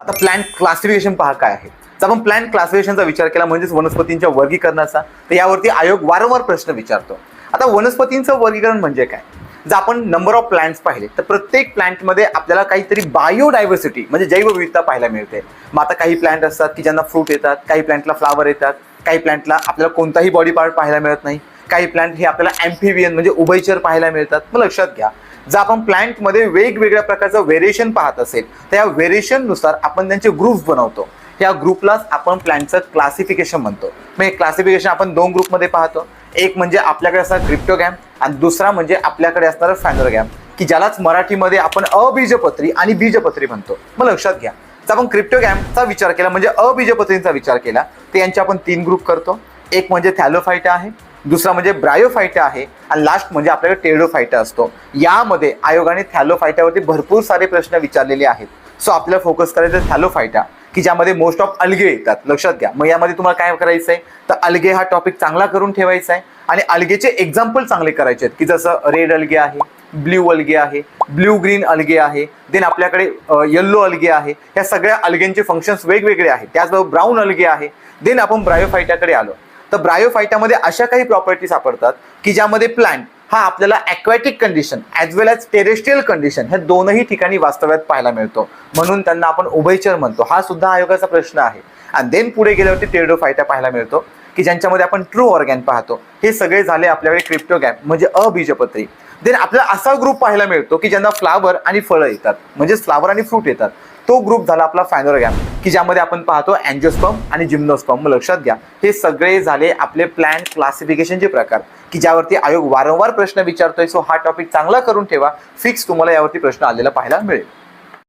आता plant classification पहा काय आहे. जर आपण प्लांट क्लासिफिकेशनचा विचार केला म्हणजेच वनस्पतींच्या वर्गीकरणाचा, तर यावरती आयोग वारंवार प्रश्न विचारतो. आता वनस्पतींचं वर्गीकरण म्हणजे काय? जर आपण नंबर ऑफ प्लांट्स पाहिले तर प्रत्येक प्लांटमध्ये आपल्याला काहीतरी बायोडायव्हर्सिटी म्हणजे जैवविविधता पाहायला मिळते. मग आता काही प्लांट असतात की ज्यांना फ्रूट येतात, काही प्लांटला फ्लावर येतात, काही प्लांटला आपल्याला कोणताही बॉडी पार्ट पाहायला मिळत नाही, काही प्लांट हे आपल्याला ॲम्फिबियन म्हणजे उभयचर पाहायला मिळतात. मग लक्षात घ्या, जर आपण प्लांटमध्ये वेगवेगळ्या प्रकारचं व्हेरिएशन पाहत असेल तर या व्हेरिएशननुसार आपण त्यांचे ग्रुप्स बनवतो. या ग्रुपलाच आपण प्लांटचं क्लासिफिकेशन म्हणतो. मग हे क्लासिफिकेशन आपण दोन ग्रुपमध्ये पाहतो. एक म्हणजे आपल्याकडे असणारा क्रिप्टोगॅम आणि दुसरा म्हणजे आपल्याकडे असणारा फॅनोरगॅम, की ज्यालाच मराठीमध्ये आपण अबीजपत्री आणि बीजपत्री म्हणतो. मग लक्षात घ्या, जर आपण क्रिप्टोगॅमचा विचार केला म्हणजे अबीजपत्रींचा विचार केला तर यांचे आपण तीन ग्रुप करतो. एक म्हणजे थॅलोफायटा आहे, दुसरा म्हणजे ब्रायोफायटा आहे आणि लास्ट म्हणजे आपल्याकडे टेरिडोफायटा असतो. यामध्ये आयोगाने थॅलोफायटावरती भरपूर सारे प्रश्न विचारलेले आहेत. सो आपल्याला फोकस करायचं थॅलोफायटा, की ज्यामध्ये मोस्ट ऑफ अल्गे येतात. लक्षात घ्या, मग यामध्ये तुम्हाला काय करायचं आहे तर अल्गे हा टॉपिक चांगला करून ठेवायचा आहे आणि अल्गेचे एक्झाम्पल चांगले करायचे आहेत, की जसं रेड अल्गे आहे, ब्ल्यू अल्गे आहे, ब्ल्यू ग्रीन अल्गे आहे, देन आपल्याकडे येल्लो अल्गे आहे. या सगळ्या अल्गेंचे फंक्शन्स वेगवेगळे आहेत. त्याचबरोबर ब्राऊन अल्गे आहे. देन आपण ब्रायोफायटाकडे आलो तर ब्रायोफायटामध्ये अशा काही प्रॉपर्टी सापडतात की ज्यामध्ये प्लांट हा आपल्याला ॲक्वॅटिक कंडिशन ॲज वेल ॲज टेरेस्ट्रियल कंडिशन ह्या दोनही ठिकाणी वास्तव्यात पाहायला मिळतो, म्हणून त्यांना आपण उभयचर म्हणतो. हा सुद्धा आयोगाचा प्रश्न आहे. आणि देन पुढे गेल्यावरती टेरिडोफायटा पाहायला मिळतो, की ज्यांच्यामध्ये आपण ट्रू ऑर्गॅन पाहतो. हे सगळे झाले आपल्याकडे क्रिप्टोगॅम म्हणजे अबीजपत्री. देन आपल्याला असा ग्रुप पाहायला मिळतो की ज्यांना फ्लावर आणि फळं येतात म्हणजेच फ्लावर आणि फ्रूट येतात. तो ग्रुप झाला आपला फॅनोरगॅम, की ज्यामध्ये आपण पाहतो अँजिओस्पर्म आणि जिम्नोस्पर्म. मग लक्षात घ्या, हे सगळे झाले आपले प्लांट क्लासिफिकेशनचे प्रकार, की ज्यावरती आयोग वारंवार प्रश्न विचारतोय. सो हा टॉपिक चांगला करून ठेवा, फिक्स तुम्हाला यावरती प्रश्न आलेला पाहायला मिळेल.